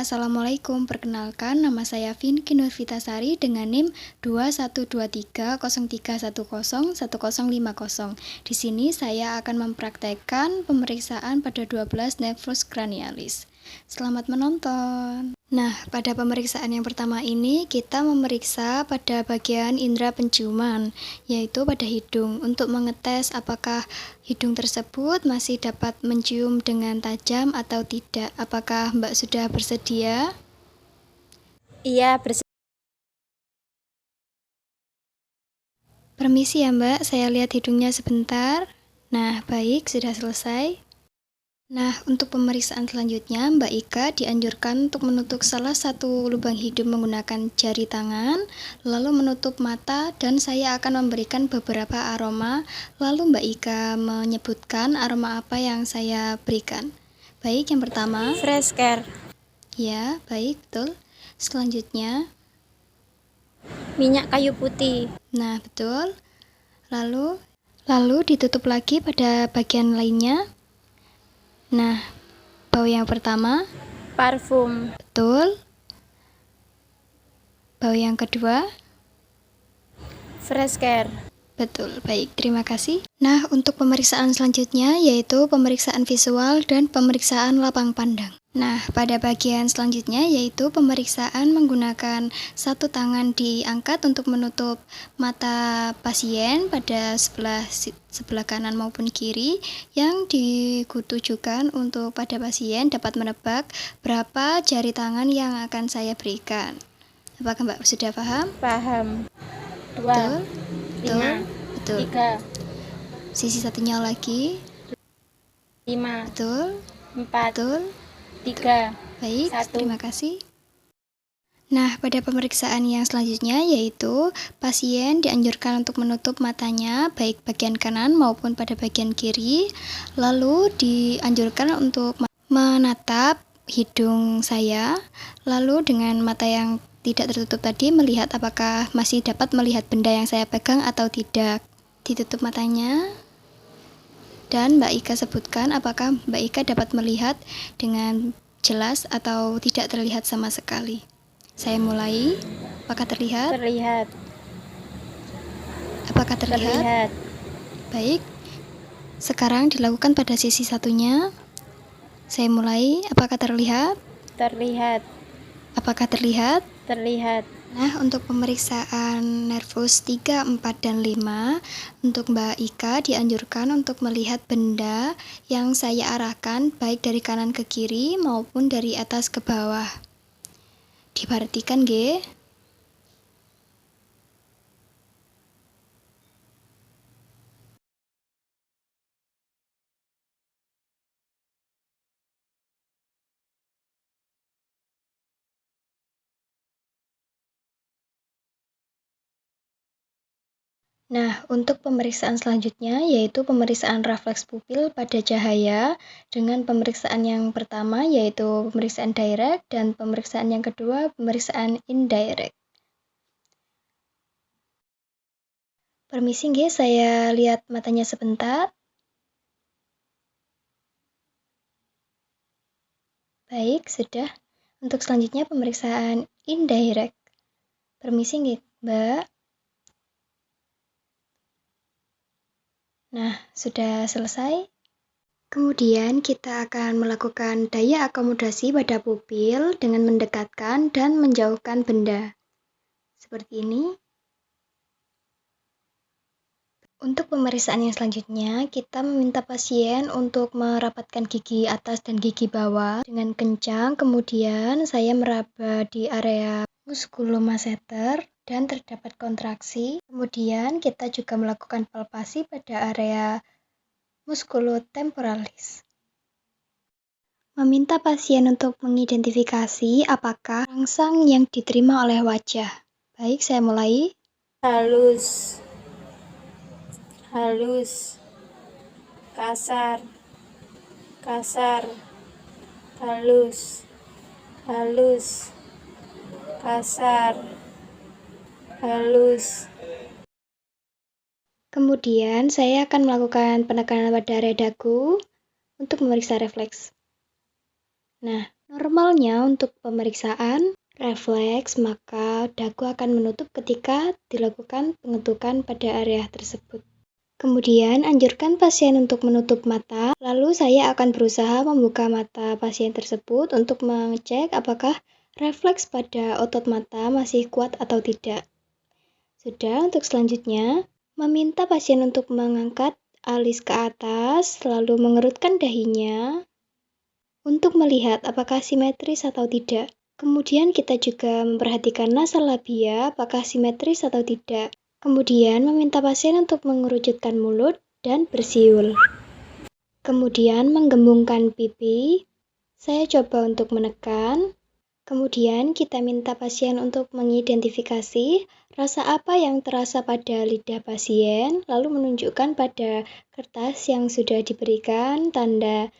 Assalamualaikum. Perkenalkan, nama saya Vinky Nurvitasari dengan NIM 212303101050. Di sini saya akan mempraktekkan pemeriksaan pada 12 nefrus cranialis. Selamat menonton. Nah, pada pemeriksaan yang pertama ini kita memeriksa pada bagian indera penciuman, yaitu pada hidung, untuk mengetes apakah hidung tersebut masih dapat mencium dengan tajam atau tidak. Apakah Mbak sudah bersedia? Iya, bersedia. Permisi ya Mbak, saya lihat hidungnya sebentar. Nah, baik, sudah selesai. Nah, untuk pemeriksaan selanjutnya, Mbak Ika dianjurkan untuk menutup salah satu lubang hidung menggunakan jari tangan, lalu menutup mata, dan saya akan memberikan beberapa aroma, lalu Mbak Ika menyebutkan aroma apa yang saya berikan. Baik, yang pertama. Fresh care. Ya, baik, betul. Selanjutnya. Minyak kayu putih. Nah, betul. Lalu ditutup lagi pada bagian lainnya. Nah, bau yang pertama. Parfum. Betul. Bau yang kedua. Fresh care. Betul, baik, terima kasih. Nah, untuk pemeriksaan selanjutnya yaitu pemeriksaan visual dan pemeriksaan lapang pandang. Nah, pada bagian selanjutnya yaitu pemeriksaan menggunakan satu tangan diangkat untuk menutup mata pasien pada sebelah kanan maupun kiri, yang ditujukan untuk pada pasien dapat menebak berapa jari tangan yang akan saya berikan. Apakah Mbak sudah paham? Paham. 2, Betul. 5, betul. 3, Sisi satunya lagi. 5, Betul. 4, Betul. 3, Baik, 1. terima kasih. Nah, pada pemeriksaan yang selanjutnya yaitu pasien dianjurkan untuk menutup matanya baik bagian kanan maupun pada bagian kiri, lalu dianjurkan untuk menatap hidung saya, lalu dengan mata yang tidak tertutup tadi melihat apakah masih dapat melihat benda yang saya pegang atau tidak. Ditutup matanya. Dan Mbak Ika sebutkan apakah Mbak Ika dapat melihat dengan jelas atau tidak terlihat sama sekali. Saya mulai. Apakah terlihat? Terlihat. Apakah terlihat? Terlihat. Baik. Sekarang dilakukan pada sisi satunya. Saya mulai. Apakah terlihat? Terlihat. Apakah terlihat? Terlihat. Nah, untuk pemeriksaan nervus 3, 4, dan 5, untuk Mbak Ika dianjurkan untuk melihat benda yang saya arahkan baik dari kanan ke kiri maupun dari atas ke bawah. Diperhatikan, G. Nah, untuk pemeriksaan selanjutnya yaitu pemeriksaan refleks pupil pada cahaya dengan pemeriksaan yang pertama yaitu pemeriksaan direct dan pemeriksaan yang kedua pemeriksaan indirect. Permisi nggih, saya lihat matanya sebentar. Baik, sudah. Untuk selanjutnya pemeriksaan indirect. Permisi nggih, Mbak. Nah, sudah selesai. Kemudian kita akan melakukan daya akomodasi pada pupil dengan mendekatkan dan menjauhkan benda. Seperti ini. Untuk pemeriksaan yang selanjutnya, kita meminta pasien untuk merapatkan gigi atas dan gigi bawah dengan kencang. Kemudian saya meraba di area muskulomasseter dan terdapat kontraksi. Kemudian kita juga melakukan palpasi pada area muskulotemporalis. Meminta pasien untuk mengidentifikasi apakah rangsang yang diterima oleh wajah. Baik, saya mulai. Halus. Halus. Kasar. Kasar. Halus. Halus. Kasar. Halus. Kemudian saya akan melakukan penekanan pada area dagu untuk memeriksa refleks. Nah, Normalnya untuk pemeriksaan refleks, maka dagu akan menutup ketika dilakukan pengetukan pada area tersebut. Kemudian, anjurkan pasien untuk menutup mata, lalu saya akan berusaha membuka mata pasien tersebut untuk mengecek apakah refleks pada otot mata masih kuat atau tidak. Sudah, untuk selanjutnya, meminta pasien untuk mengangkat alis ke atas, lalu mengerutkan dahinya untuk melihat apakah simetris atau tidak. Kemudian kita juga memperhatikan nasal labia apakah simetris atau tidak. Kemudian meminta pasien untuk mengerucutkan mulut dan bersiul. Kemudian menggembungkan pipi. Saya coba untuk menekan. Kemudian kita minta pasien untuk mengidentifikasi rasa apa yang terasa pada lidah pasien, lalu menunjukkan pada kertas yang sudah diberikan tanda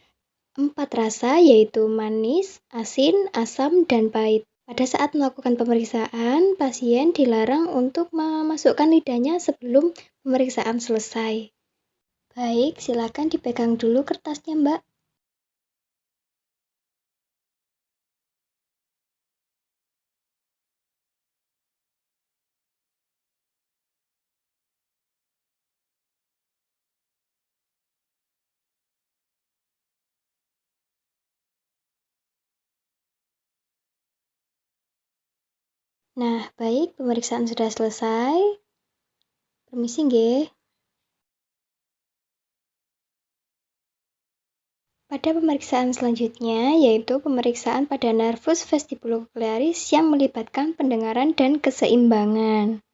4 rasa, yaitu manis, asin, asam, dan pahit. Pada saat melakukan pemeriksaan, pasien dilarang untuk memasukkan lidahnya sebelum pemeriksaan selesai. Baik, silakan dipegang dulu kertasnya, Mbak. Nah, baik, pemeriksaan sudah selesai. Permisi nggih. Pada pemeriksaan selanjutnya, yaitu pemeriksaan pada nervus vestibulocochlearis yang melibatkan pendengaran dan keseimbangan,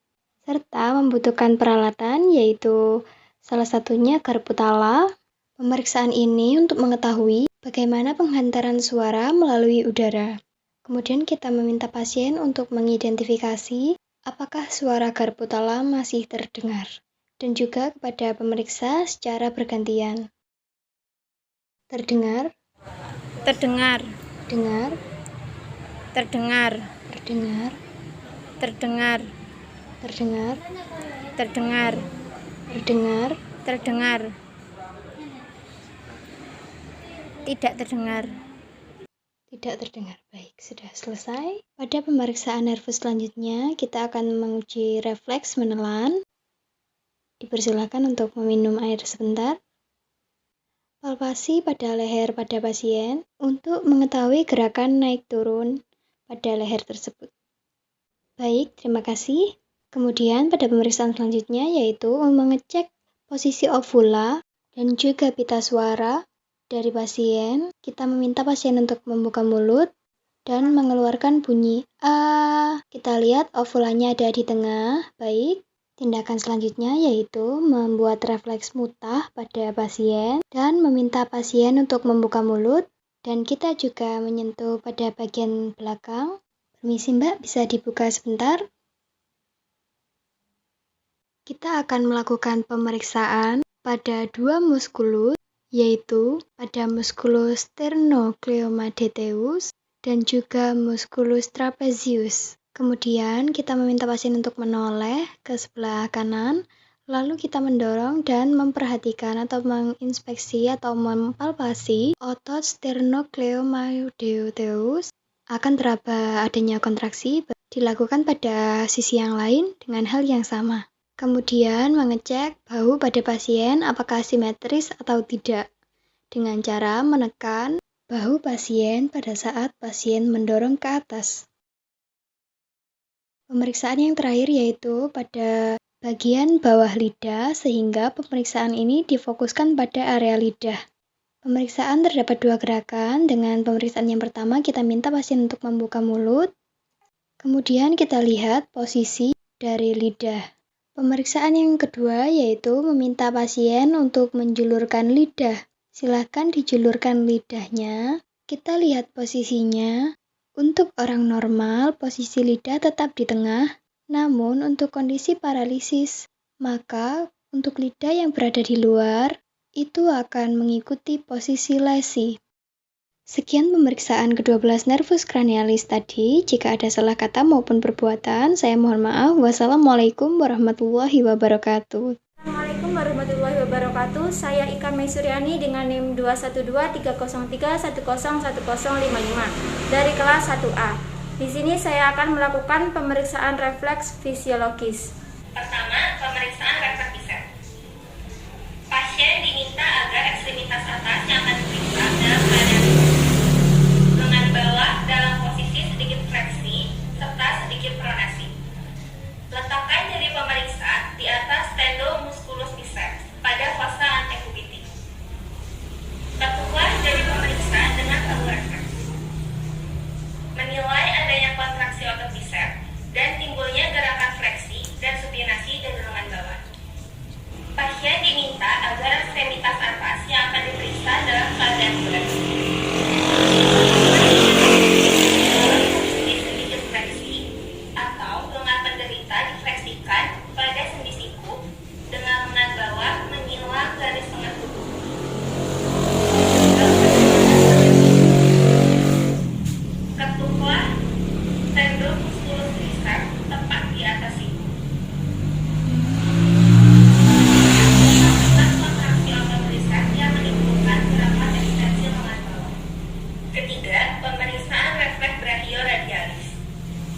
serta membutuhkan peralatan, yaitu salah satunya garpu tala. Pemeriksaan ini untuk mengetahui bagaimana penghantaran suara melalui udara. Kemudian kita meminta pasien untuk mengidentifikasi apakah suara garpu tala masih terdengar, dan juga kepada pemeriksa secara bergantian. Terdengar, Terdengar, dengar, terdengar, terdengar, terdengar, terdengar, terdengar, terdengar, terdengar, tidak terdengar. tidak terdengar. Baik, sudah selesai. Pada pemeriksaan nervus selanjutnya, kita akan menguji refleks menelan. Dipersilakan untuk meminum air sebentar. Palpasi pada leher pada pasien untuk mengetahui gerakan naik turun pada leher tersebut. Baik, terima kasih. Kemudian pada pemeriksaan selanjutnya yaitu mengecek posisi ovula dan juga pita suara dari pasien. Kita meminta pasien untuk membuka mulut dan mengeluarkan bunyi A. Kita lihat ovulanya ada di tengah. Baik. Tindakan selanjutnya yaitu membuat refleks mutah pada pasien dan meminta pasien untuk membuka mulut, dan kita juga menyentuh pada bagian belakang. Permisi Mbak, bisa dibuka sebentar? Kita akan melakukan pemeriksaan pada 2 muskulus, yaitu pada muskulus sternocleidomastoideus dan juga muskulus trapezius. Kemudian kita meminta pasien untuk menoleh ke sebelah kanan, lalu kita mendorong dan memperhatikan atau menginspeksi atau mempalpasi otot sternocleidomastoideus. Akan teraba adanya kontraksi, dilakukan pada sisi yang lain dengan hal yang sama. Kemudian mengecek bahu pada pasien apakah simetris atau tidak, dengan cara menekan bahu pasien pada saat pasien mendorong ke atas. Pemeriksaan yang terakhir yaitu pada bagian bawah lidah, sehingga pemeriksaan ini difokuskan pada area lidah. Pemeriksaan terdapat 2 gerakan. Dengan pemeriksaan yang pertama, kita minta pasien untuk membuka mulut. Kemudian kita lihat posisi dari lidah. Pemeriksaan yang kedua yaitu meminta pasien untuk menjulurkan lidah. Silakan dijulurkan lidahnya. Kita lihat posisinya. Untuk orang normal, posisi lidah tetap di tengah, namun untuk kondisi paralisis, maka untuk lidah yang berada di luar, itu akan mengikuti posisi lesi. Sekian pemeriksaan ke-12 nervus cranialis tadi. Jika ada salah kata maupun perbuatan, saya mohon maaf. Wassalamualaikum warahmatullahi wabarakatuh. Assalamualaikum warahmatullahi wabarakatuh. Saya Ika Mesuryani dengan NIM 212-303-1011055 dari kelas 1A. Di sini saya akan melakukan pemeriksaan refleks fisiologis. Pertama, pemeriksaan refleks Bicep. Pasien diminta agar ekstremitas atas yang akan diperiksa dalam keadaan lengan bawah dalam posisi sedikit fleksi serta sedikit pronasi. Letakkan jari pemeriksa di atas tendon musculus biceps pada fase antekubitik. Ketuklah jari pemeriksa dengan palu refleks. Menilai adanya kontraksi otot biceps dan timbulnya gerakan fleksi dan supinasi dari lengan bawah. Pasien diminta agar ekstremitas atas yang akan diperiksa dalam keadaan bulat. Sedikit fleksi atau lengan penderita difleksikan pada sendi siku dengan lengan bawah menyilang garis tengah tubuh. Ketuklah tendon musculus biceps tepat di atas siku. Ketiga, pemeriksaan refleks brachioradialis.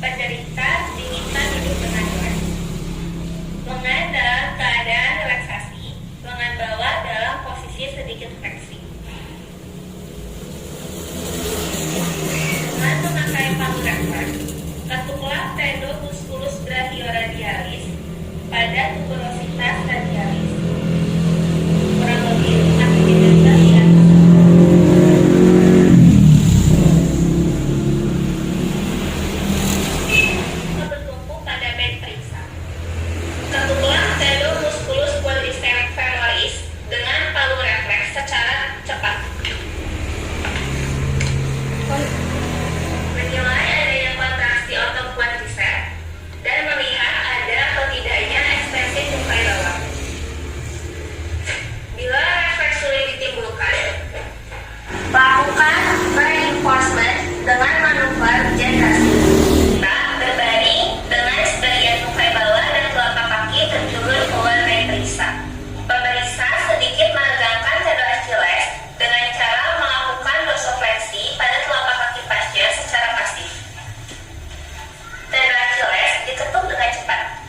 Penderita diminta duduk dengan rileks. Lengan dalam keadaan relaksasi, lengan bawah dalam posisi sedikit fleksi. Dengan memakai palu refleks, ketuklah tendon musculus brachioradialis pada tuberositas radialis. Kurang lebih 4 mm di atas. Bertumpu pada bed periksa. Ketuklah tendon musculus quadriceps femoris dengan palu refleks secara cepat. Menilai adanya kontraksi otot quadriceps dan melihat ada atau tidaknya ekspresi tungkai bawah. Bila refleks sulit ditimbulkan, lakukan reinforcement dengan manuver generasi. Kita berbaring dengan sebagian tungkai bawah dan telapak kaki terjulur keluar dari periksa. Pemeriksa sedikit menegangkan tendon Achilles dengan cara melakukan dorsofleksi pada telapak kaki pasien secara pasif. Tendon Achilles diketuk dengan cepat.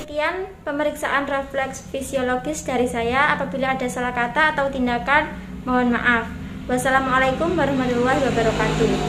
Sekian pemeriksaan refleks fisiologis dari saya. Apabila ada salah kata atau tindakan, mohon maaf. Wassalamualaikum warahmatullahi wabarakatuh.